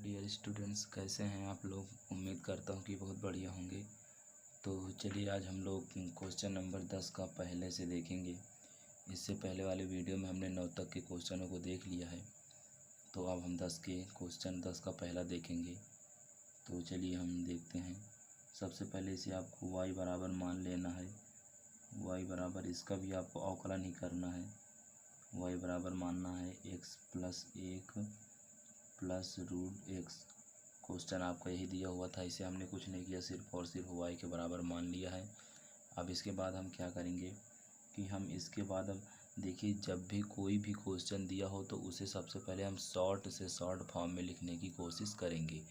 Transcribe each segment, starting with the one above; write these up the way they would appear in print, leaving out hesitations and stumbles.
Dear students, कैसे हैं आप लोग। उम्मीद करता हूँ कि बहुत बढ़िया होंगे। तो चलिए आज हम लोग क्वेश्चन नंबर 10 का पहले से देखेंगे। इससे पहले वाले वीडियो में हमने 9 तक के क्वेश्चनों को देख लिया है, तो अब हम 10 का पहला देखेंगे। तो चलिए हम देखते हैं। सबसे पहले इसे आपको y बराबर मान लेना है। y बराबर इसका भी आपको अवकलन ही करना है। y बराबर मानना है x+1 plus root x. Question आपका यही दिया हुआ था, इसे हमने कुछ नहीं किया, सिर्फ और सिर्फ y के बराबर मान लिया है। अब इसके बाद हम क्या करेंगे कि हम इसके बाद अब देखिए, जब भी कोई भी क्वेश्चन दिया हो तो उसे सबसे पहले हम शॉर्ट से शॉर्ट फॉर्म में लिखने की कोशिश करेंगे।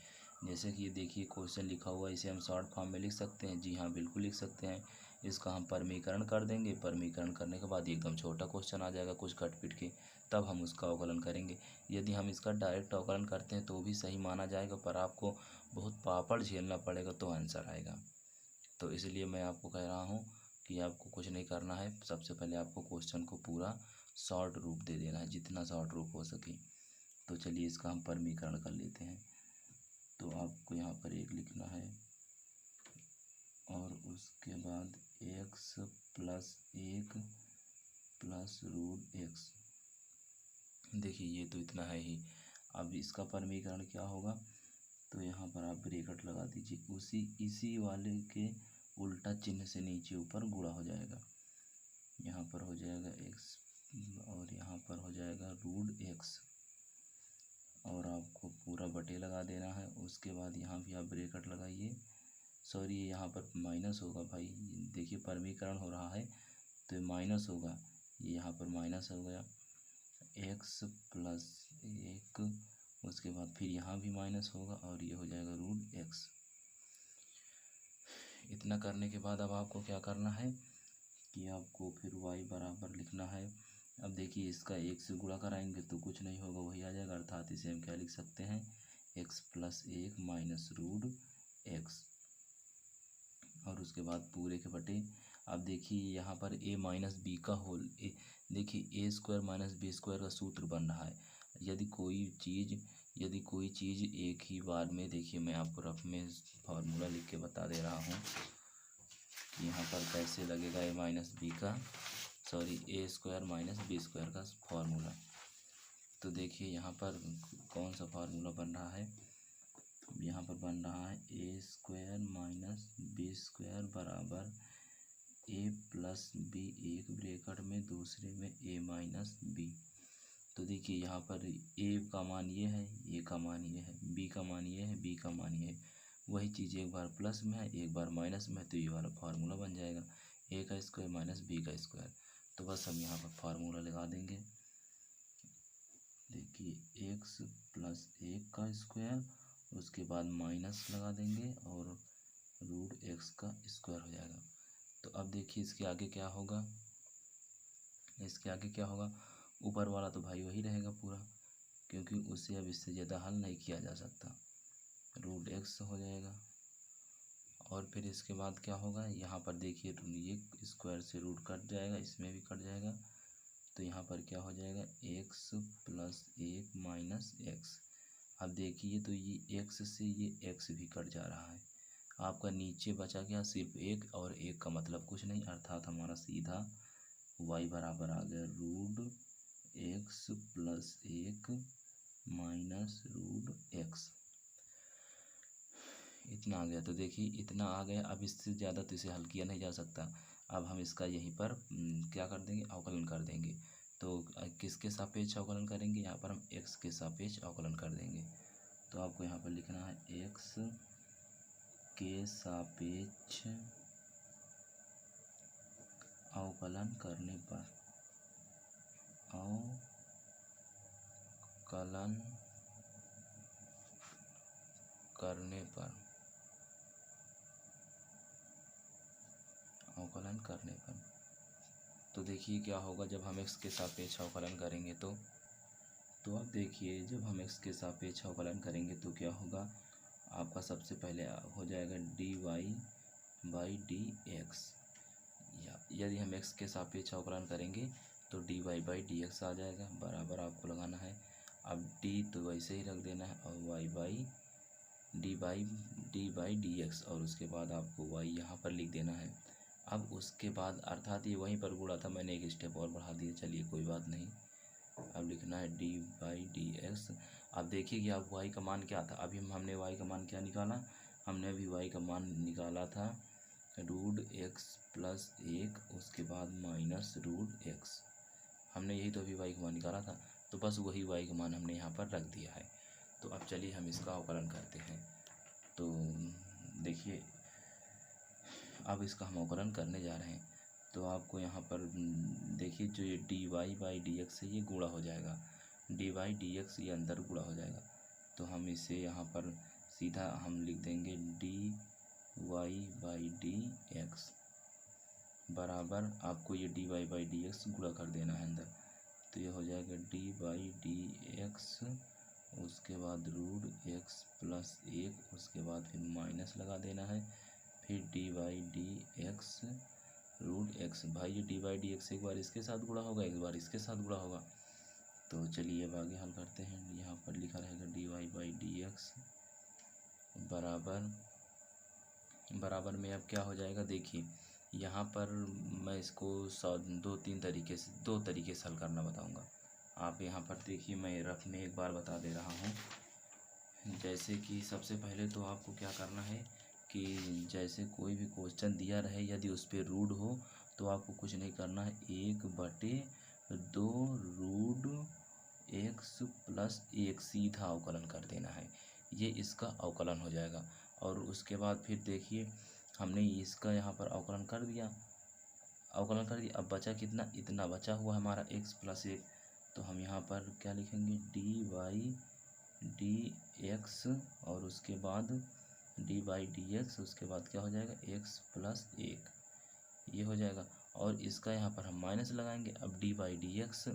जैसे कि ये देखिए क्वेश्चन लिखा हुआ है, इसे हम शॉर्ट फॉर्म में लिख सकते हैं। जी हाँ, बिल्कुल लिख सकते हैं। इसका हम परमीकरण कर देंगे। परमीकरण करने के बाद एकदम छोटा क्वेश्चन आ जाएगा कुछ कट पिट के, तब हम उसका अवकलन करेंगे। यदि हम इसका डायरेक्ट अवकलन करते हैं तो भी सही माना जाएगा, पर आपको बहुत पापड़ झेलना पड़ेगा तो आंसर आएगा। तो इसलिए मैं आपको कह रहा हूँ कि आपको कुछ नहीं करना है। सबसे पहले आपको क्वेश्चन को पूरा शॉर्ट रूप दे देना है, जितना शॉर्ट रूप हो सके। तो चलिए इसका हम परमीकरण कर लेते हैं। तो आपको यहाँ पर 1 लिखना है और उसके बाद x+1 प्लस रूट एक्स। देखिए ये तो इतना है ही। अब इसका परमीकरण क्या होगा, तो यहाँ पर आप ब्रैकेट लगा दीजिए। इसी वाले के उल्टा चिन्ह से नीचे ऊपर गुणा हो जाएगा। यहाँ पर हो जाएगा x और यहाँ पर हो जाएगा रूट एक्स, और आपको पूरा बटे लगा देना है। उसके बाद यहाँ भी आप ब्रैकेट लगाइए। सॉरी, यहाँ पर माइनस होगा भाई। देखिए परमीकरण हो रहा है तो माइनस होगा, ये यहाँ पर माइनस हो गया x+1। उसके बाद फिर यहाँ भी माइनस होगा और ये हो जाएगा रूट एक्स। इतना करने के बाद अब आपको क्या करना है कि आपको फिर y बराबर लिखना है। अब देखिए इसका 1 से गुणा कराएंगे तो कुछ नहीं होगा, वही आ जाएगा। अर्थात इसे हम क्या लिख सकते हैं, x+1 माइनस रूट एक्स, और उसके बाद पूरे के बटे। अब देखिए यहाँ पर a माइनस बी का होल देखिए a² माइनस b² का सूत्र बन रहा है। यदि कोई चीज़ एक ही बार में, देखिए मैं आपको रफ में फार्मूला लिख के बता दे रहा हूँ कि यहाँ पर कैसे लगेगा a माइनस बी का, सॉरी a² माइनस b² का फार्मूला। तो देखिए यहाँ पर कौन सा फार्मूला बन रहा है, यहाँ पर बन रहा है a² माइनस b² बराबर a+b, एक ब्रैकेट में दूसरे में a माइनस b। तो देखिए यहाँ पर a का मान ये है, a का मान ये है, b का मान ये है, b का मान ये है। वही चीज़ एक बार प्लस में है एक बार माइनस में है, तो ये वाला फार्मूला बन जाएगा a का स्क्वायर माइनस b का स्क्वायर। तो बस हम यहाँ पर फार्मूला लगा देंगे। देखिए x+1 का स्क्वायर, उसके बाद माइनस लगा देंगे और रूट एक्स का स्क्वायर हो जाएगा। तो अब देखिए इसके आगे क्या होगा, ऊपर वाला तो भाई वही रहेगा पूरा, क्योंकि उसे अब इससे ज़्यादा हल नहीं किया जा सकता। रूट एक्स हो जाएगा। और फिर इसके बाद क्या होगा, यहाँ पर देखिए ये स्क्वायर से रूट कट जाएगा, इसमें भी कट जाएगा। तो यहाँ पर क्या हो जाएगा, x+1 माइनस एक्स। अब देखिए तो ये x से ये x भी कट जा रहा है। आपका नीचे बचा गया सिर्फ 1, और 1 का मतलब कुछ नहीं, अर्थात हमारा सीधा y बराबर आ गया root x+1 minus root x. इतना आ गया। तो देखिए इतना आ गया। अब इससे ज़्यादा तो इसे हल किया नहीं जा सकता। अब हम इसका यहीं पर क्या कर देंगे, अवकलन कर देंगे। तो किसके सापेक्ष अवकलन करेंगे, यहाँ पर हम x के सापेक्ष अवकलन कर देंगे। तो आपको यहाँ पर लिखना है x के सापेक्ष अवकलन करने पर, अवकलन करने पर। तो देखिए क्या होगा जब हम x के सापेक्ष अवकलन करेंगे तो अब देखिए जब हम x के सापेक्ष अवकलन करेंगे तो क्या होगा, आपका सबसे पहले हो जाएगा dy/dx। यदि हम x के सापेक्ष अवकलन करेंगे तो dy/dx आ जाएगा, बराबर आपको लगाना है। अब डी तो वैसे ही रख देना है और वाई बाई डी एक्स, और उसके बाद आपको वाई यहाँ पर लिख देना है। अब उसके बाद अर्थात ये वहीं पर गुणा था, मैंने एक स्टेप और बढ़ा दिया, चलिए कोई बात नहीं। अब लिखना है डी बाई डी एक्स। अब देखिए कि अब वाई का मान क्या था, अभी हमने वाई का मान क्या निकाला, हमने अभी वाई का मान निकाला था रूट एक्स प्लस एक, उसके बाद माइनस रूट एक्स, हमने यही तो अभी वाई का मान निकाला था। तो बस वही वाई का मान हमने यहाँ पर रख दिया है। तो अब चलिए हम इसका अवकलन करते हैं। तो देखिए अब इसका हम अवकलन करने जा रहे हैं। तो आपको यहाँ पर देखिए जो ये D Y by D X है ये गुणा हो जाएगा, डी वाई डी एक्स ये अंदर गुणा हो जाएगा। तो हम इसे यहाँ पर सीधा हम लिख देंगे d Y by D x बराबर, आपको ये D Y by D x गुणा कर देना है अंदर। तो ये हो जाएगा डी बाई डी एक्स, उसके बाद रूट एक्स प्लस एक, उसके बाद फिर माइनस लगा देना है, फिर d by D x root x. भाई ये डी बाई डी एक्स एक बार इसके साथ गुणा होगा, एक बार इसके साथ गुणा होगा। तो चलिए अब आगे हल करते हैं। यहाँ पर लिखा रहेगा d Y by D x बराबर में अब क्या हो जाएगा, देखिए यहाँ पर मैं इसको दो तरीके से हल करना बताऊँगा। आप यहाँ पर देखिए, मैं रफ में एक बार बता दे रहा हूँ। जैसे कि सबसे पहले तो आपको क्या करना है कि जैसे कोई भी क्वेश्चन दिया रहे, यदि उस पर रूट हो तो आपको कुछ नहीं करना है, 1/2 रूट एक्स प्लस एक सीधा अवकलन कर देना है, ये इसका अवकलन हो जाएगा। और उसके बाद फिर देखिए हमने इसका यहाँ पर अवकलन कर दिया, अब बचा कितना, इतना बचा हुआ हमारा x प्लस एक। तो हम यहाँ पर क्या लिखेंगे, डी वाई डी एक्स और उसके बाद डी बाई डी एक्स, उसके बाद क्या हो जाएगा x प्लस एक, ये हो जाएगा। और इसका यहाँ पर हम माइनस लगाएंगे, अब डी बाई डी एक्स,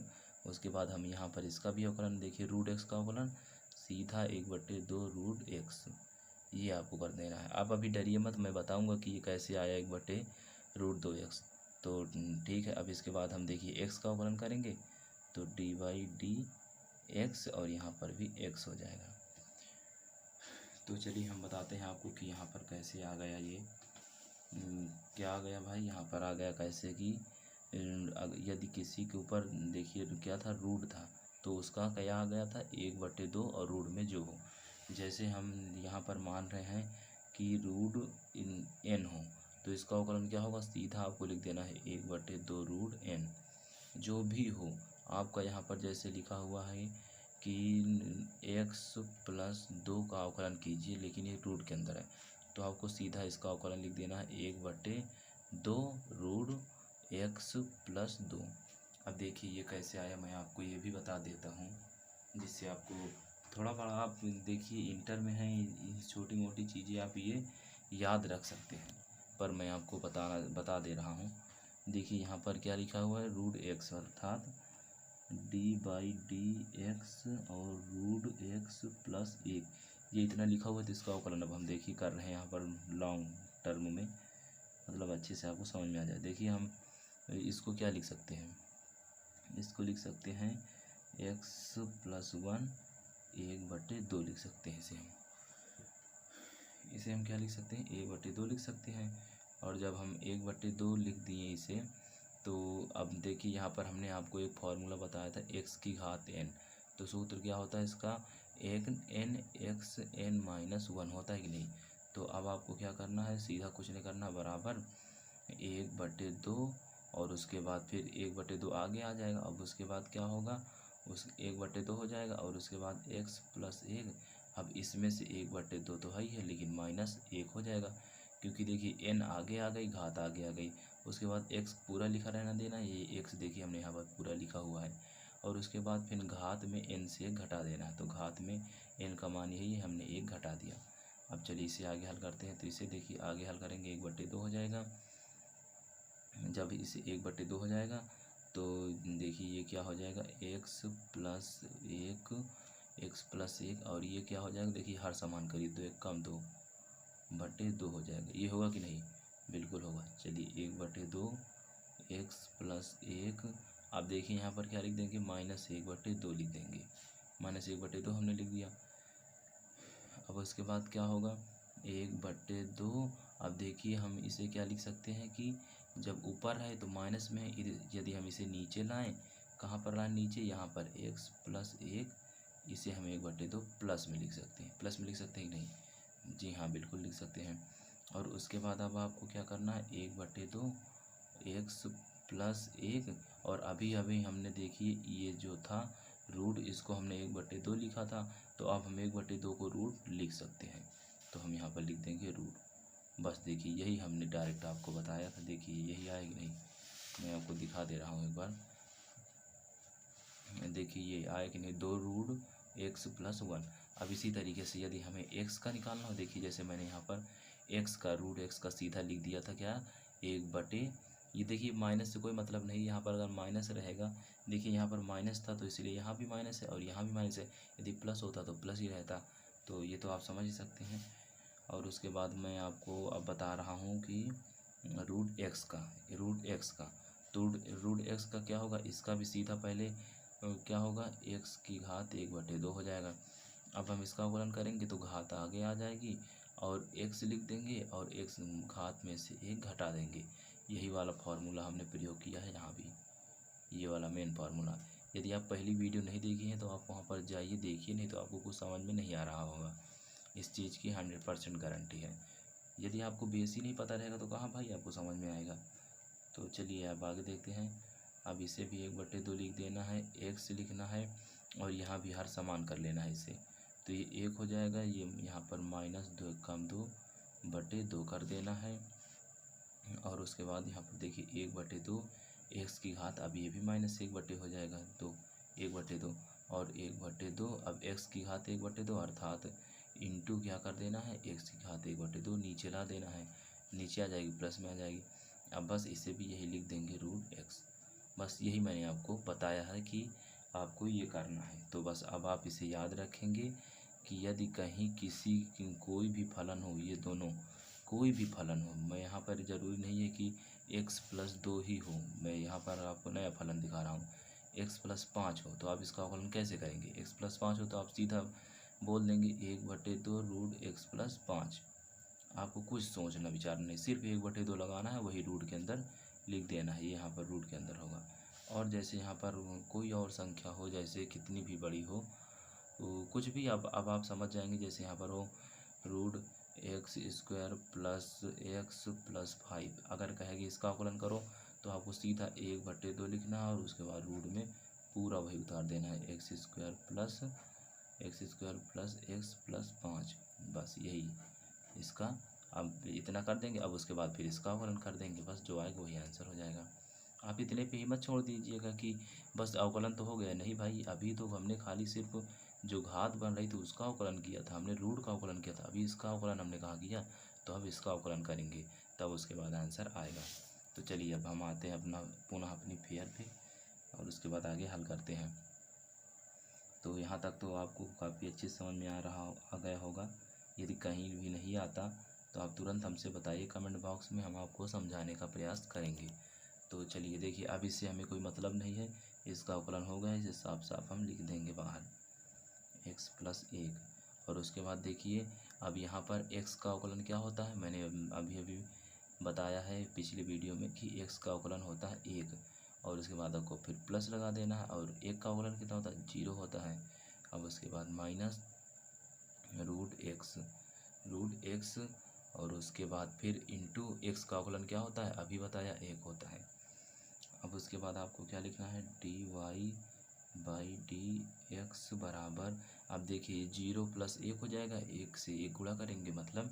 उसके बाद हम यहाँ पर इसका भी अवकलन देखिए, रूट एक्स का अवकलन सीधा 1/2 रूट एक्स, ये आपको कर देना है। आप अभी डरिए मत, मैं बताऊंगा कि ये कैसे आया 1/√2 एक्स। तो ठीक है, अब इसके बाद हम देखिए एक्स का अवकलन करेंगे, तो डी बाई डी एक्स और यहाँ पर भी एक्स हो जाएगा। तो चलिए हम बताते हैं आपको कि यहाँ पर कैसे आ गया ये, क्या आ गया भाई, यहाँ पर आ गया कैसे कि यदि किसी के ऊपर देखिए क्या था, रूट था, तो उसका क्या आ गया था 1/2 और रूट में जो हो। जैसे हम यहाँ पर मान रहे हैं कि रूट n हो, तो इसका अवकलन क्या होगा, सीधा आपको लिख देना है 1/2 रूट n, जो भी हो। आपका यहाँ पर जैसे लिखा हुआ है कि x प्लस 2 का अवकलन कीजिए, लेकिन ये रूट के अंदर है, तो आपको सीधा इसका अवकलन लिख देना है 1/2 रूट x प्लस 2। अब देखिए ये कैसे आया, मैं आपको ये भी बता देता हूँ, जिससे आपको थोड़ा बड़ा, आप देखिए इंटर में है, छोटी मोटी चीज़ें आप ये याद रख सकते हैं, पर मैं आपको बता दे रहा हूँ। देखिए यहाँ पर क्या लिखा हुआ है, रूट एक्स अर्थात डी बाई डी एक्स और रूट एक्स प्लस एक, ये इतना लिखा हुआ है। तो इसका अवकलन अब हम देखिए कर रहे हैं यहाँ पर लॉन्ग टर्म में, मतलब अच्छे से आपको समझ में आ जाए। देखिए हम इसको क्या लिख सकते हैं, इसको लिख सकते हैं एक्स प्लस 1 1/2 लिख सकते हैं। इसे हम क्या लिख सकते हैं, 1/2 लिख सकते हैं। और जब हम 1/2 लिख दिए इसे, तो अब देखिए यहाँ पर हमने आपको एक फार्मूला बताया था x की घात n, तो सूत्र क्या होता है इसका, एक n x n माइनस 1 होता है कि नहीं। तो अब आपको क्या करना है, सीधा कुछ नहीं करना, बराबर 1/2 और उसके बाद फिर 1/2 आगे आ जाएगा। अब उसके बाद क्या होगा, उस 1/2 हो जाएगा और उसके बाद x प्लस एक। अब इसमें से 1/2 तो है ही है, लेकिन माइनस 1 हो जाएगा, क्योंकि देखिए n आगे आ गई, घात आगे आ गई। उसके बाद x पूरा लिखा रहना देना, ये x देखिए हमने यहाँ पर पूरा लिखा हुआ है। और उसके बाद फिर घात में n से 1 घटा देना है, तो घात में n का मान यही है, हमने 1 घटा दिया। अब चलिए इसे आगे हल करते हैं। तो इसे देखिए आगे हल करेंगे, 1/2 हो जाएगा। जब इसे 1/2 हो जाएगा तो देखिए ये क्या हो जाएगा, x प्लस एक और ये क्या हो जाएगा, देखिए हर समान करिए, 2 1 कम 2/2 हो जाएगा। ये होगा कि नहीं, बिल्कुल होगा। चलिए 1/2 x प्लस एक, अब देखिए यहाँ पर क्या लिख देंगे, -1/2 लिख देंगे। -1/2 हमने लिख दिया। अब उसके बाद क्या होगा, 1/2। अब देखिए हम इसे क्या लिख सकते हैं कि जब ऊपर है तो माइनस में है, यदि हम इसे नीचे लाएं, कहाँ पर लाएं नीचे, यहाँ पर x + 1, इसे हम 1/2 प्लस में लिख सकते हैं। प्लस में लिख सकते हैं कि नहीं, जी हाँ बिल्कुल लिख सकते हैं। और उसके बाद अब आपको क्या करना है, 1/2 x + 1, और अभी अभी हमने देखिए ये जो था रूट, इसको हमने 1/2 लिखा था, तो अब हम 1/2 को रूट लिख सकते हैं। तो हम यहाँ पर लिख देंगे रूट। बस देखिए यही हमने डायरेक्ट आपको बताया था, देखिए यही आएगी नहीं, मैं आपको दिखा दे रहा हूँ एक बार। देखिए ये आए कि नहीं, 2√x + 1। अब इसी तरीके से यदि हमें x का निकालना हो, देखिए जैसे मैंने यहाँ पर x का √x का सीधा लिख दिया था क्या, 1/, ये देखिए माइनस से कोई मतलब नहीं, यहाँ पर अगर माइनस रहेगा, देखिए यहाँ पर माइनस था तो इसलिए यहाँ भी माइनस है और यहाँ भी माइनस है, यदि प्लस होता तो प्लस ही रहता। तो ये तो आप समझ ही सकते हैं। और उसके बाद मैं आपको अब बता रहा हूँ कि √x का तो √x का क्या होगा, इसका भी सीधा पहले क्या होगा, x की घात 1/2 हो जाएगा। अब हम इसका अवकलन करेंगे तो घात आगे आ जाएगी और x लिख देंगे और x घात में से 1 घटा देंगे। यही वाला फार्मूला हमने प्रयोग किया है यहाँ भी, ये वाला मेन फार्मूला। यदि आप पहली वीडियो नहीं देखी हैं तो आप वहाँ पर जाइए देखिए, नहीं तो आपको कुछ समझ में नहीं आ रहा होगा। इस चीज़ की 100% गारंटी है। यदि आपको बेस ही नहीं पता रहेगा तो कहाँ भाई आपको समझ में आएगा। तो चलिए अब आगे देखते हैं। अब इसे भी 1/2 लिख देना है, x लिखना है और यहाँ भी हर समान कर लेना है इसे, तो ये 1 हो जाएगा, ये यहाँ पर -2 कम 2/2 कर देना है। और उसके बाद यहाँ पर देखिए 1/2 x की घात, अब ये भी -1/2 हो जाएगा, तो 1/2 और 1/2, अब x की घात 1/2 अर्थात इंटू क्या कर देना है, x की घात 1/2 नीचे ला देना है, नीचे आ जाएगी प्लस में आ जाएगी। अब बस इसे भी यही लिख देंगे √x। बस यही मैंने आपको बताया है कि आपको ये करना है। तो बस अब आप इसे याद रखेंगे कि यदि कहीं किसी की कोई भी फलन हो, ये दोनों कोई भी फलन हो, मैं यहाँ पर ज़रूरी नहीं है कि x + 2 ही हो, मैं यहाँ पर आपको नया फलन दिखा रहा हूँ, x + 5 हो, तो आप इसका अवकलन कैसे करेंगे, x + 5 हो तो आप सीधा बोल देंगे 1/2 √x + 5। आपको कुछ सोचना विचारना नहीं, सिर्फ 1/2 लगाना है, वही रूट के अंदर लिख देना है, यहाँ पर रूट के अंदर होगा। और जैसे यहाँ पर कोई और संख्या हो, जैसे कितनी भी बड़ी हो, तो कुछ भी अब आप समझ जाएंगे। जैसे यहाँ पर हो √x² + x + 5, अगर कहेगी इसका आकलन करो तो आपको सीधा 1/2 लिखना है और उसके बाद रूट में पूरा वही उतार देना है, x² + x + 5। बस यही इसका, अब इतना कर देंगे, अब उसके बाद फिर इसका अवकलन कर देंगे, बस जो आएगा वही आंसर हो जाएगा। आप इतने पे ही मत छोड़ दीजिएगा कि बस अवकलन तो हो गया, नहीं भाई, अभी तो हमने खाली सिर्फ जो घात बन रही थी उसका अवकलन किया था, हमने रूट का अवकलन किया था, अभी इसका अवकलन हमने कहाँ किया, तो अब इसका अवकलन करेंगे तब उसके बाद आंसर आएगा। तो चलिए अब हम आते हैं अपना पुनः अपनी फेयर पे और उसके बाद आगे हल करते हैं। तो यहाँ तक तो आपको काफ़ी अच्छे समझ में आ गया होगा। यदि कहीं भी नहीं आता तो आप तुरंत हमसे बताइए कमेंट बॉक्स में, हम आपको समझाने का प्रयास करेंगे। तो चलिए देखिए, अब इससे हमें कोई मतलब नहीं है, इसका अवकलन हो गया, इसे साफ साफ हम लिख देंगे बाहर, x + 1। और उसके बाद देखिए अब यहाँ पर x का अवकलन क्या होता है, मैंने अभी अभी बताया है पिछली वीडियो में कि x का अवकलन होता है 1, और उसके बाद आपको फिर प्लस लगा देना है, और 1 का अवकलन कितना होता है, 0 होता है। अब उसके बाद माइनस √x और उसके बाद फिर इंटू x का अवकलन क्या होता है, अभी बताया 1 होता है। अब उसके बाद आपको क्या लिखना है, dy/dx बराबर, अब देखिए 0 + 1 हो जाएगा, 1 से 1 गुणा करेंगे मतलब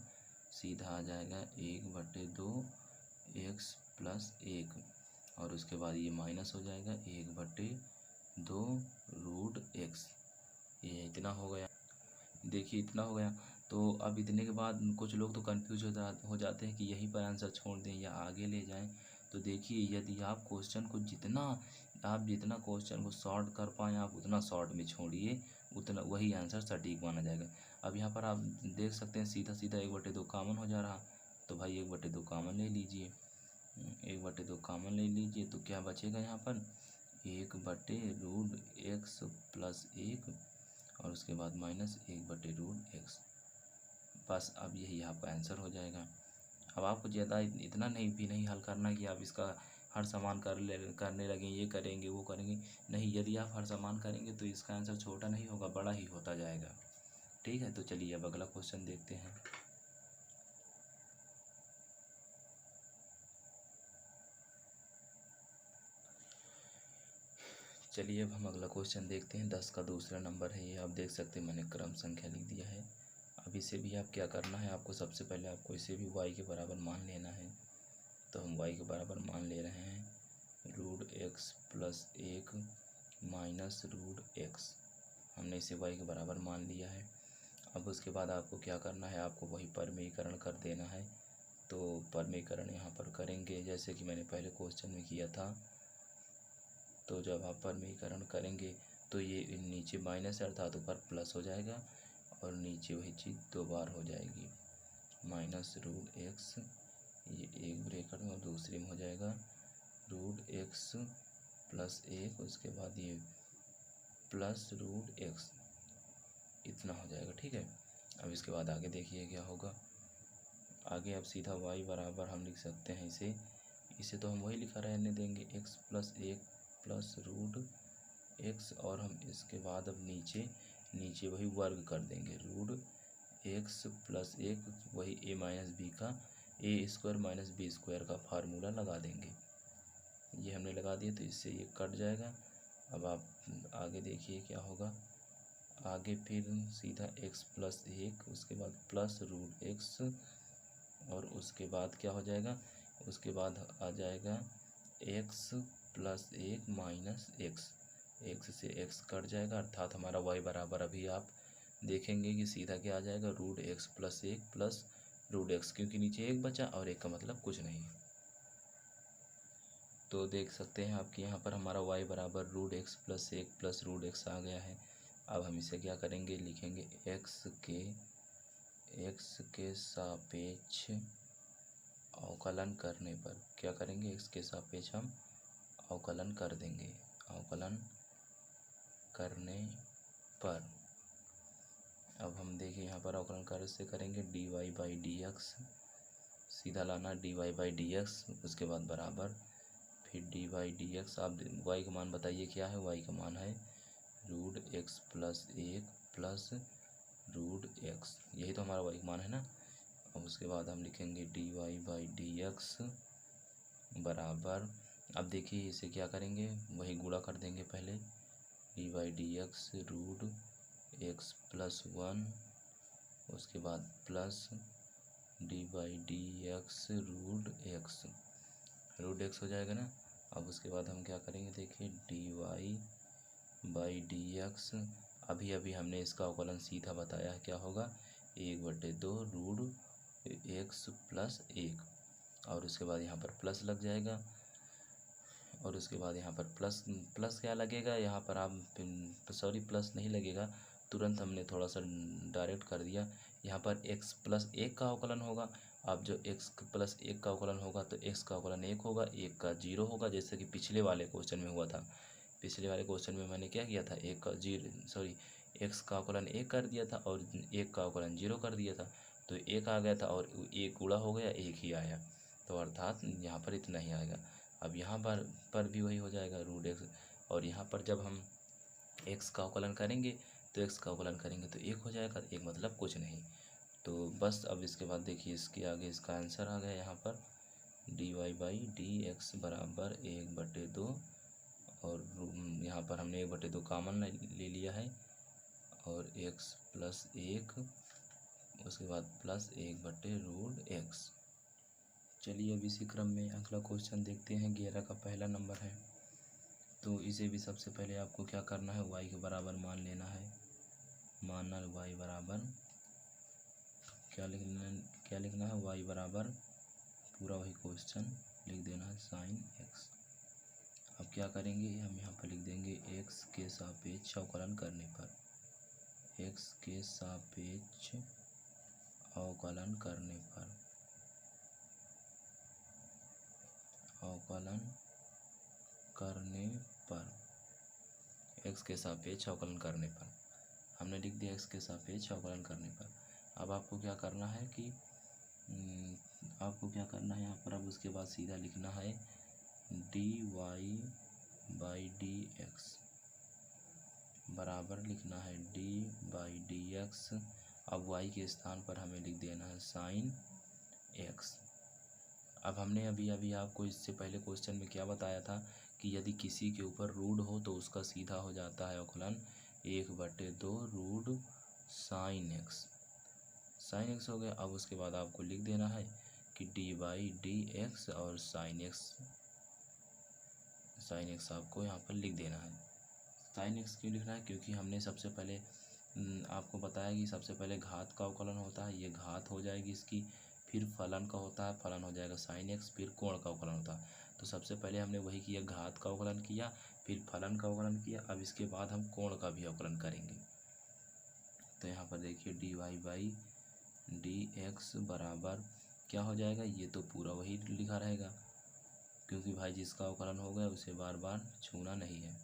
सीधा आ जाएगा 1/2 x + 1, और उसके बाद ये माइनस हो जाएगा 1/2 √x। ये इतना हो गया, देखिए इतना हो गया। तो अब इतने के बाद कुछ लोग तो कंफ्यूज हो जाते हैं कि यहीं पर आंसर छोड़ दें या आगे ले जाएं। तो देखिए यदि आप जितना क्वेश्चन को शॉर्ट कर पाएँ, आप उतना शॉर्ट में छोड़िए, उतना वही आंसर सटीक माना जाएगा। अब यहाँ पर आप देख सकते हैं सीधा सीधा 1/2 कॉमन हो जा रहा, तो भाई 1/2 कॉमन ले लीजिए, 1/2 कॉमन ले लीजिए, तो क्या बचेगा यहाँ पर 1/√x + 1 और उसके बाद माइनस 1/√x। बस अब यही आपका आंसर हो जाएगा। अब आपको ज़्यादा इतना नहीं हल करना कि आप इसका हर समान करने लगें, ये करेंगे वो करेंगे, नहीं। यदि आप हर समान करेंगे तो इसका आंसर छोटा नहीं होगा, बड़ा ही होता जाएगा। ठीक है, तो चलिए अब अगला क्वेश्चन देखते हैं। चलिए अब हम अगला क्वेश्चन देखते हैं। 10 का दूसरा नंबर है ये, आप देख सकते हैं मैंने क्रम संख्या लिख दिया है। अब इसे भी आप क्या करना है, आपको सबसे पहले आपको इसे भी y के बराबर मान लेना है। तो हम y के बराबर मान ले रहे हैं √x + 1 माइनस √x। हमने इसे y के बराबर मान लिया है। अब उसके बाद आपको क्या करना है, आपको वही परमीकरण कर देना है। तो परमीकरण यहाँ पर करेंगे जैसे कि मैंने पहले क्वेश्चन में किया था। तो जब आप परमीकरण करेंगे तो ये नीचे माइनस है अर्थात ऊपर प्लस हो जाएगा, और नीचे वही चीज़ 2 बार हो जाएगी माइनस √x, ये एक ब्रैकेट में और दूसरे में हो जाएगा √x + 1, उसके बाद ये प्लस √x, इतना हो जाएगा। ठीक है, अब इसके बाद आगे देखिए क्या होगा। आगे अब सीधा y बराबर हम लिख सकते हैं इसे तो हम वही लिखा रहने देंगे x + 1 + √x, और हम इसके बाद अब नीचे वही वर्ग कर देंगे √x + 1, वही a-b का a² - b² का फार्मूला लगा देंगे। ये हमने लगा दिया तो इससे ये कट जाएगा। अब आप आगे देखिए क्या होगा। आगे फिर सीधा x + 1, उसके बाद प्लस √x, और उसके बाद क्या हो जाएगा, उसके बाद आ जाएगा x + 1 माइनस x से x कट जाएगा, अर्थात हमारा y बराबर अभी आप देखेंगे कि सीधा क्या आ जाएगा √x + 1 प्लस √x, क्योंकि नीचे एक बचा और एक का मतलब कुछ नहीं। तो देख सकते हैं आपके यहाँ पर हमारा y बराबर √x + 1 प्लस √x आ गया है। अब हम इसे क्या करेंगे, लिखेंगे x के सापेक्ष अवकलन करने पर क्या करेंगे, x के सापेक्ष हम अवकलन कर देंगे। अवकलन करने पर अब हम देखिए यहाँ पर अवकलन कार्य से करेंगे dy/dx, सीधा लाना dy/dx, उसके बाद बराबर फिर dy/dx। आप y का मान बताइए क्या है, y का मान है √x + 1 प्लस √x, यही तो हमारा y का मान है ना। अब उसके बाद हम लिखेंगे dy/dx बराबर, अब देखिए इसे क्या करेंगे, वही गुणा कर देंगे पहले dy/dx √x + 1, उसके बाद प्लस dy/dx √x हो जाएगा ना। अब उसके बाद हम क्या करेंगे, देखिए dy/dx, अभी हमने इसका अवकलन सीधा बताया है, क्या होगा 1/2 √x + 1, और उसके बाद यहाँ पर प्लस लग जाएगा, और उसके बाद यहाँ पर प्लस क्या लगेगा, यहाँ पर आप प्लस नहीं लगेगा, तुरंत हमने थोड़ा सा डायरेक्ट कर दिया। यहाँ पर x + 1 का अवकलन होगा। अब जो x + 1 का अवकलन होगा तो x का अवकलन 1 होगा, 1 का 0 होगा, जैसे कि पिछले वाले क्वेश्चन में हुआ था। पिछले वाले क्वेश्चन में मैंने क्या किया था, x का अवकलन 1 कर दिया था और 1 का अवकलन 0 कर दिया था, तो 1 आ गया था और 1 गुणा हो गया, 1 ही आया, तो अर्थात यहाँ पर इतना ही आएगा। अब यहाँ पर भी वही हो जाएगा √x, और यहाँ पर जब हम x का अवकलन करेंगे तो x का अवकलन करेंगे तो 1 हो जाएगा, 1 मतलब कुछ नहीं। तो बस अब इसके बाद देखिए इसके आगे इसका आंसर आ गया यहाँ पर dy/dx बराबर 1/2, और यहाँ पर हमने 1/2 कॉमन ले लिया है, और x + 1, उसके बाद प्लस 1/√x। चलिए अब इसी क्रम में अगला क्वेश्चन देखते हैं। 11 का पहला नंबर है, तो इसे भी सबसे पहले आपको क्या करना है, y के बराबर मान लेना है। माना y बराबर क्या लिखना है, y बराबर पूरा वही क्वेश्चन लिख देना है sin x। अब क्या करेंगे, हम यहाँ पर लिख देंगे x के सापेक्ष अवकलन करने पर, x के सापेक्ष अवकलन करने पर, अवकलन करने पर, x के सापेक्ष अवकलन करने पर। हमने लिख दिया x के सापेक्ष अवकलन करने पर। अब आपको क्या करना है कि यहाँ पर अब उसके बाद सीधा लिखना है dy/dx बराबर लिखना है d/dx। अब y के स्थान पर हमें लिख देना है sin x। अब हमने अभी आपको इससे पहले क्वेश्चन में क्या बताया था कि यदि किसी के ऊपर रूट हो तो उसका सीधा हो जाता है अवकलन 1/2 रूट sin x हो गया। अब उसके बाद आपको लिख देना है कि d/dx और sin x आपको यहाँ पर लिख देना है। sin x क्यों लिखना है? क्योंकि हमने सबसे पहले आपको बताया कि सबसे पहले घात का अवकलन होता है, ये घात हो जाएगी इसकी, फिर फलन का होता है, फलन हो जाएगा sin x, फिर कोण का अवकलन होता है। तो सबसे पहले हमने वही किया, घात का अवकलन किया, फिर फलन का अवकलन किया। अब इसके बाद हम कोण का भी अवकलन करेंगे। तो यहाँ पर देखिए dy/dx बराबर क्या हो जाएगा, ये तो पूरा वही लिखा रहेगा क्योंकि भाई जिसका अवकलन हो गया उसे बार बार छूना नहीं है।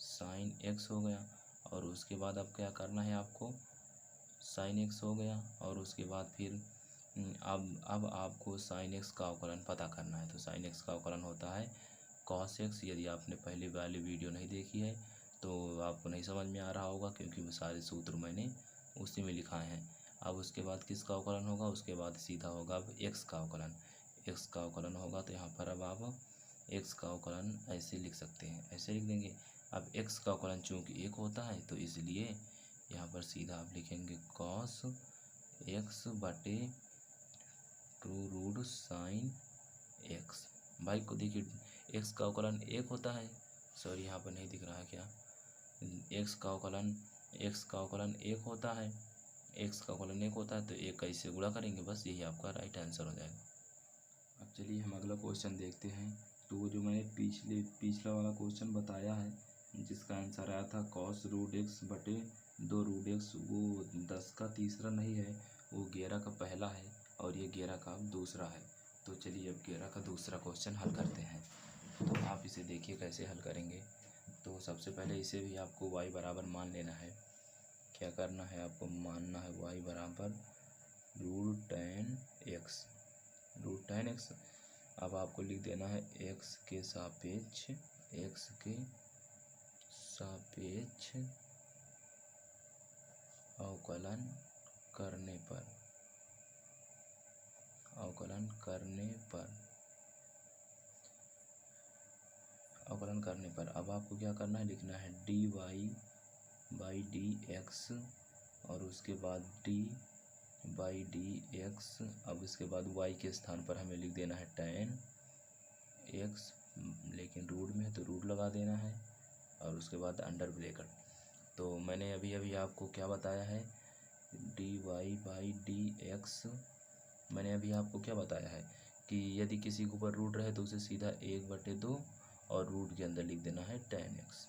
sin x हो गया और उसके बाद अब क्या करना है आपको, sin x हो गया और उसके बाद फिर अब आपको sin x का अवकलन पता करना है। तो sin x का अवकलन होता है cos x। यदि आपने पहले वाली वीडियो नहीं देखी है तो आपको नहीं समझ में आ रहा होगा क्योंकि वो सारे सूत्र मैंने उसी में लिखाए हैं। अब उसके बाद किसका अवकलन होगा, उसके बाद सीधा होगा अब x का अवकलन। x का अवकलन होगा तो यहाँ पर अब आप x का अवकलन ऐसे लिख सकते हैं, ऐसे लिख देंगे। अब x का अवकलन चूँकि 1 होता है तो इसलिए यहाँ पर सीधा आप लिखेंगे cos x/2 root sin x। भाई को देखिए x का अवकलन 1 होता है, सॉरी यहाँ पर नहीं दिख रहा है क्या, x का अवकलन 1 होता है, x का अवकलन 1 होता है तो 1 का इससे गुणा करेंगे, बस यही आपका राइट आंसर हो जाएगा। अब चलिए हम अगला क्वेश्चन देखते हैं। तो वो जो मैंने पिछला वाला क्वेश्चन बताया है जिसका आंसर आया था cos root x/2 root x, वो 10 का तीसरा नहीं है, वो 11 का पहला है और ये 11 का दूसरा है। तो चलिए अब 11 का दूसरा क्वेश्चन हल करते हैं। तो आप इसे देखिए कैसे हल करेंगे। तो सबसे पहले इसे भी आपको y बराबर मान लेना है। क्या करना है आपको, मानना है y बराबर रूट tan x। अब आपको लिख देना है x के सापेक्ष अवकलन करने पर अब आपको क्या करना है, लिखना है dy/dx और उसके बाद d/dx। अब उसके बाद y के स्थान पर हमें लिख देना है tan x, लेकिन रूट में है तो रूट लगा देना है और उसके बाद अंडर ब्रैकेट। तो मैंने अभी आपको क्या बताया है, dy/dx मैंने अभी आपको क्या बताया है कि यदि किसी के ऊपर रूट रहे तो उसे सीधा 1/2 और रूट के अंदर लिख देना है tan x।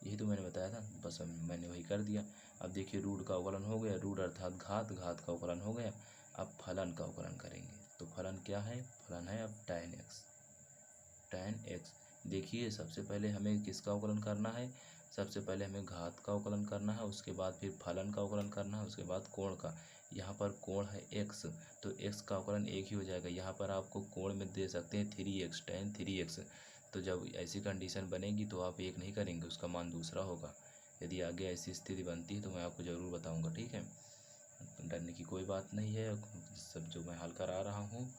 यही तो मैंने बताया था, बस मैंने वही कर दिया। अब देखिए रूट का अवकलन हो गया, रूट अर्थात घात का अवकलन हो गया। अब फलन का अवकलन करेंगे। तो फलन क्या है, फलन है अब tan x। देखिए सबसे पहले हमें किसका अवकलन करना है, सबसे पहले हमें घात का अवकलन करना है, उसके बाद फिर फलन का अवकलन करना है, उसके बाद कोण का। यहाँ पर कोण है x तो x का अवकलन 1 ही हो जाएगा। यहाँ पर आपको कोण में दे सकते हैं 3x, tan 3x। तो जब ऐसी कंडीशन बनेगी तो आप 1 नहीं करेंगे, उसका मान दूसरा होगा। यदि आगे ऐसी स्थिति बनती है तो मैं आपको ज़रूर बताऊँगा, ठीक है। डरने की कोई बात नहीं है, सब जो मैं हल करा रहा हूँ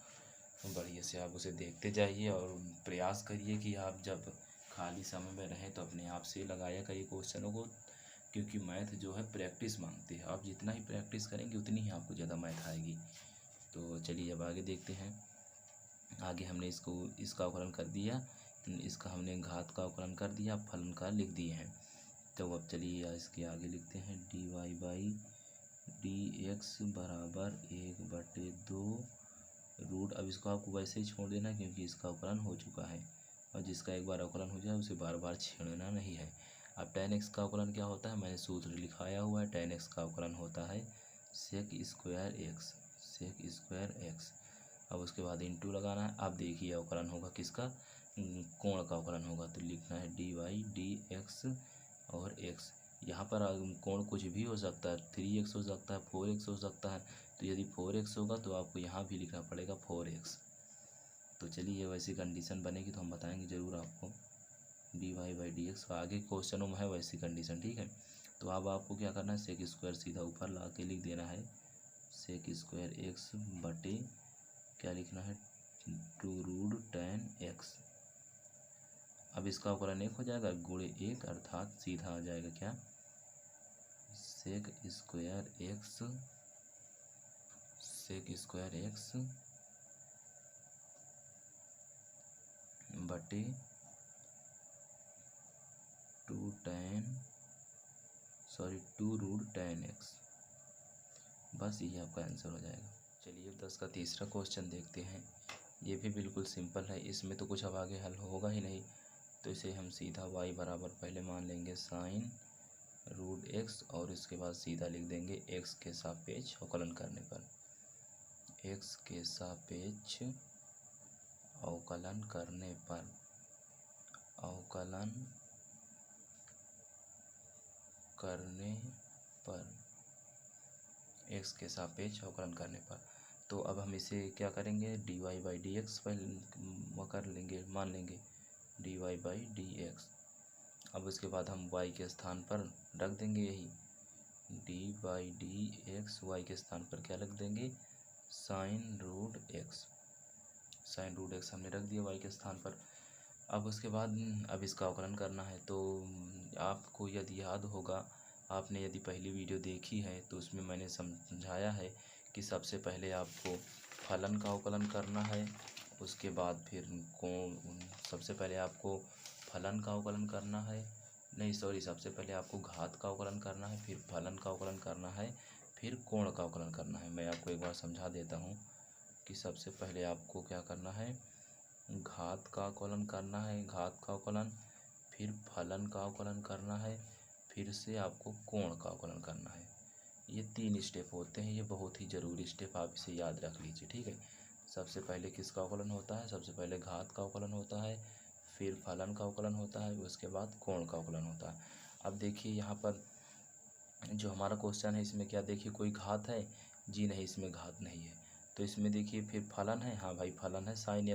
बढ़िया से आप उसे देखते जाइए और प्रयास करिए कि आप जब खाली समय में रहें तो अपने आप से लगाया करिए क्वेश्चनों को, क्योंकि मैथ जो है प्रैक्टिस मांगती है। आप जितना ही प्रैक्टिस करेंगे उतनी ही आपको ज़्यादा मैथ आएगी। तो चलिए अब आगे देखते हैं। आगे हमने इसका अवकलन कर दिया, इसका हमने घात का अवकलन कर दिया, फलन का लिख दिए हैं। तो अब चलिए इसके आगे लिखते हैं dy/dx बराबर 1/2 रूट। अब इसको आपको वैसे ही छोड़ देना क्योंकि इसका अवकलन हो चुका है और जिसका एक बार अवकलन हो जाए उसे बार बार छेड़ना नहीं है। अब tan x का अवकलन क्या होता है, मैंने सूत्र लिखाया हुआ है। tan x का अवकलन होता है sec² x। अब उसके बाद इंटू लगाना है। अब देखिए अवकलन होगा किसका, कोण का अवकलन होगा, तो लिखना है dy dx और x। यहाँ पर कोण कुछ भी हो सकता है, 3x हो सकता है, 4x हो सकता है। तो यदि 4x होगा तो आपको यहाँ भी लिखना पड़ेगा 4x। तो चलिए वैसी कंडीशन बनेगी तो हम बताएंगे ज़रूर आपको। dy/dx आगे क्वेश्चनों में है वैसी कंडीशन, ठीक है। तो अब आपको क्या करना है, सेक स्क्वायर सीधा ऊपर ला के लिख देना है, सेक स्क्वायर x बटे क्या लिखना है 2√tan x। अब इसका अवकलन 1 हो जाएगा, गुणे 1 अर्थात सीधा आ जाएगा क्या, सेक स्क्वायर x बटे 2√tan x। बस ये आपका आंसर हो जाएगा। चलिए 10 का तीसरा क्वेश्चन देखते हैं। ये भी बिल्कुल सिंपल है, इसमें तो कुछ अब आगे हल होगा ही नहीं। तो इसे हम सीधा y बराबर पहले मान लेंगे sin√x और इसके बाद सीधा लिख देंगे x के सापेक्ष अवकलन करने पर, x के सापेक्ष अवकलन करने पर x के सापेक्ष अवकलन करने पर। तो अब हम इसे क्या करेंगे, dy/dx पहले कर लेंगे, मान लेंगे dy/dx। अब उसके बाद हम y के स्थान पर रख देंगे यही dy/dx, y के स्थान पर क्या रख देंगे sin√x हमने रख दिया y के स्थान पर। अब उसके बाद अब इसका अवकलन करना है। तो आपको यदि याद होगा, आपने यदि पहली वीडियो देखी है तो उसमें मैंने समझाया है कि सबसे पहले आपको फलन का अवकलन करना है, उसके बाद फिर सबसे पहले आपको फलन का अवकलन करना है, नहीं सॉरी, सबसे पहले आपको घात का अवकलन करना है, फिर फलन का अवकलन करना है, फिर कोण का अवकलन करना है। मैं आपको एक बार समझा देता हूँ कि सबसे पहले आपको क्या करना है, घात का अवकलन करना है, घात का अवकलन, फिर फलन का अवकलन करना है, फिर से आपको कोण का अवकलन करना है। ये 3 स्टेप होते हैं, ये बहुत ही ज़रूरी स्टेप, आप इसे याद रख लीजिए, ठीक है। सबसे पहले किसका अवकलन होता है, सबसे पहले घात का अवकलन होता है, फिर फलन का अवकलन होता है, उसके बाद कोण का अवकलन होता है। अब देखिए यहाँ पर जो हमारा क्वेश्चन है इसमें क्या, देखिए कोई घात है जी, नहीं इसमें घात नहीं है। तो इसमें देखिए फिर फलन है, हाँ भाई फलन है sin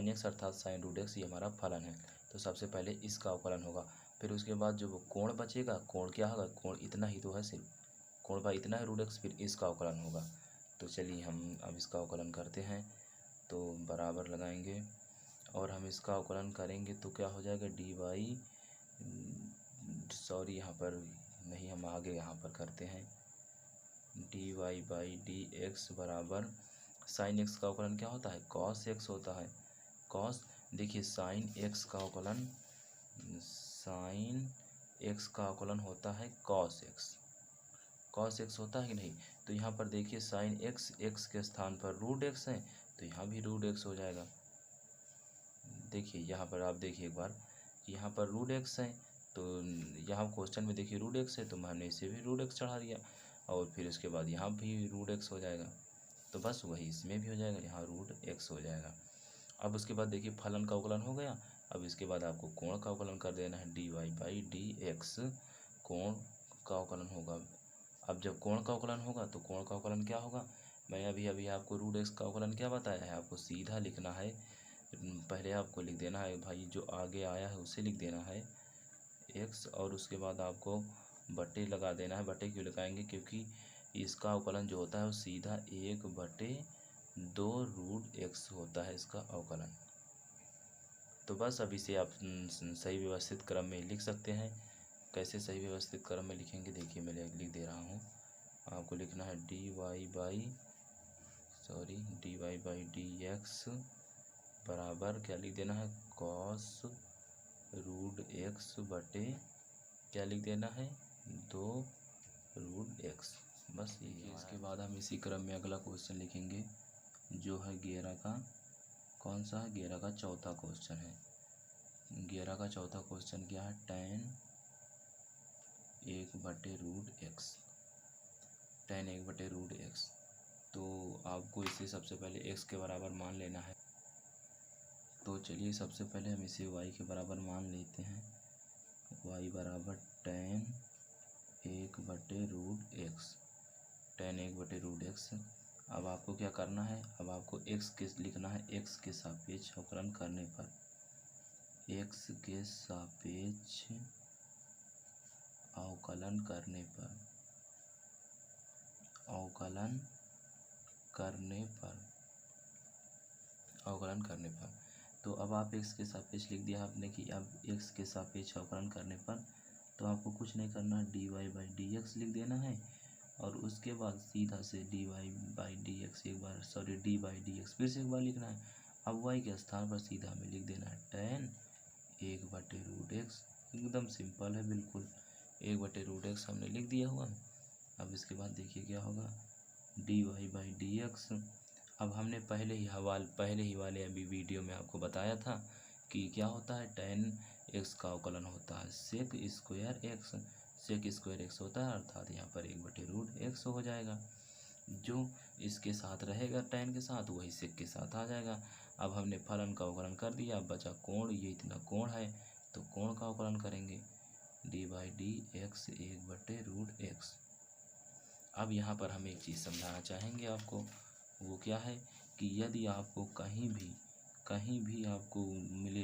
x अर्थात sin√x, ये हमारा फलन है। तो सबसे पहले इसका अवकलन होगा, फिर उसके बाद जो कोण बचेगा, कोण क्या होगा, कोण इतना ही तो है सिर्फ, कोण भाई इतना है √x, फिर इसका अवकलन होगा। तो चलिए हम अब इसका अवकलन करते हैं। तो बराबर लगाएंगे और हम इसका अवकलन करेंगे तो क्या हो जाएगा dy, सॉरी यहाँ पर नहीं, हम आगे यहाँ पर करते हैं dy/dx बराबर sin x का अवकलन क्या होता है, cos x होता है। cos, देखिए sin x का अवकलन होता है cos x होता है कि नहीं। तो यहाँ पर देखिए sin x के स्थान पर √x है, तो यहाँ भी √x हो जाएगा। देखिए यहाँ पर आप देखिए एक बार, यहाँ पर √x है, तो यहाँ क्वेश्चन में देखिए √x है, तो मैंने इसे भी √x चढ़ा दिया, और फिर उसके बाद यहाँ भी √x हो जाएगा। तो बस वही इसमें भी हो जाएगा, यहाँ √x हो जाएगा। अब उसके बाद देखिए फलन का अवकलन हो गया। अब इसके बाद आपको कोण का अवकलन कर देना है dy/dx, कोण का अवकलन होगा। अब जब कोण का अवकलन होगा तो कोण का अवकलन क्या होगा, मैं अभी आपको √x का अवकलन क्या बताया है, आपको सीधा लिखना है। पहले आपको लिख देना है भाई, जो आगे आया है उसे लिख देना है x, और उसके बाद आपको बटे लगा देना है। बटे क्यों लगाएंगे, क्योंकि इसका अवकलन जो होता है वो सीधा 1/2√x होता है इसका अवकलन। तो बस अब इसे आप सही व्यवस्थित क्रम में लिख सकते हैं। कैसे सही व्यवस्थित क्रम में लिखेंगे, देखिए मैं लिख दे रहा हूँ। आपको लिखना है dy/dx बराबर क्या लिख देना है, cos√x बटे क्या लिख देना है 2√x। बस ये। इसके बाद हम इसी क्रम में अगला क्वेश्चन लिखेंगे, जो है 11 का, कौन सा है, 11 का चौथा क्वेश्चन है। 11 का चौथा क्वेश्चन क्या है, tan 1/√x। तो आपको इसे सबसे पहले x के बराबर मान लेना है। तो चलिए सबसे पहले हम इसे y के बराबर मान लेते हैं। y बराबर tan 1/√x, tan 1/√x। अब आपको क्या करना है, अब आपको x के लिखना है, x के सापेक्ष अवकलन करने पर, x के सापेक्ष अवकलन करने पर, अवकलन करने पर तो अब आप x के सापेक्ष लिख दिया आपने कि अब x के सापेक्ष अवकलन करने पर, तो आपको कुछ नहीं करना, dy/dx लिख देना है और उसके बाद सीधा से dy/dx dy/dx फिर से एक बार लिखना है। अब y के स्थान पर सीधा में लिख देना है tan 1/√x। एकदम सिंपल है बिल्कुल, 1/√x हमने लिख दिया हुआ। अब इसके बाद देखिए क्या होगा, dy/dx। अब हमने पहले ही वाले अभी वीडियो में आपको बताया था कि क्या होता है, tan x का अवकलन होता है sec स्क्वायर x होता है, अर्थात यहाँ पर 1/√x हो जाएगा। जो इसके साथ रहेगा tan के साथ वही sec के साथ आ जाएगा। अब हमने फलन का अवकलन कर दिया, अब बचा कोण, ये इतना कोण है तो कोण का अवकलन करेंगे, d/dx 1/√x। अब यहाँ पर हम एक चीज़ समझाना चाहेंगे आपको, वो क्या है कि यदि आपको कहीं भी आपको मिले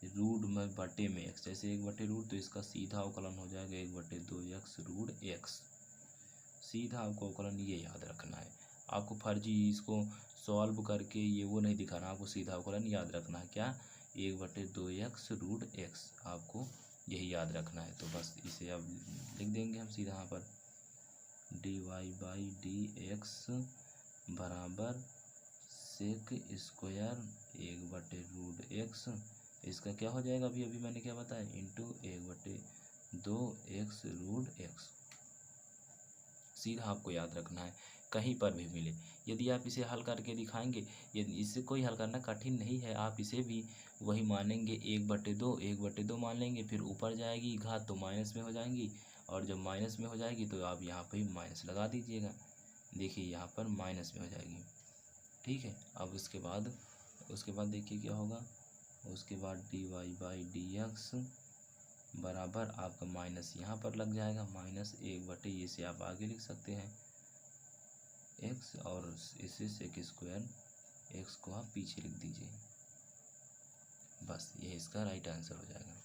रूट में बटे में x, जैसे 1/√, तो इसका सीधा अवकलन हो जाएगा 1/2x√x। सीधा आपको अवकलन ये याद रखना है, आपको फर्जी इसको सॉल्व करके ये वो नहीं दिखाना, आपको सीधा अवकलन याद रखना है। क्या, 1/2x√x, आपको यही याद रखना है। तो बस इसे अब लिख देंगे हम सीधा यहाँ पर, dy/dx बराबर sec स्क्वायर 1/√x। इसका क्या हो जाएगा, अभी मैंने क्या बताया, इंटू 1/2x√x। सीधा आपको याद रखना है, कहीं पर भी मिले। यदि आप इसे हल करके दिखाएंगे, यदि इससे कोई हल करना कठिन नहीं है, आप इसे भी वही मानेंगे, 1/2 मान लेंगे, फिर ऊपर जाएगी घात तो माइनस में हो जाएंगी, और जब माइनस में हो जाएगी तो आप यहाँ पर माइनस लगा दीजिएगा। देखिए यहाँ पर माइनस में हो जाएगी, ठीक है। अब उसके बाद देखिए क्या होगा, उसके बाद dy/dx बराबर आपका माइनस यहाँ पर लग जाएगा, -1/, इसे आप आगे लिख सकते हैं x, और इसे sec स्क्वायर x को आप पीछे लिख दीजिए। बस ये इसका राइट आंसर हो जाएगा।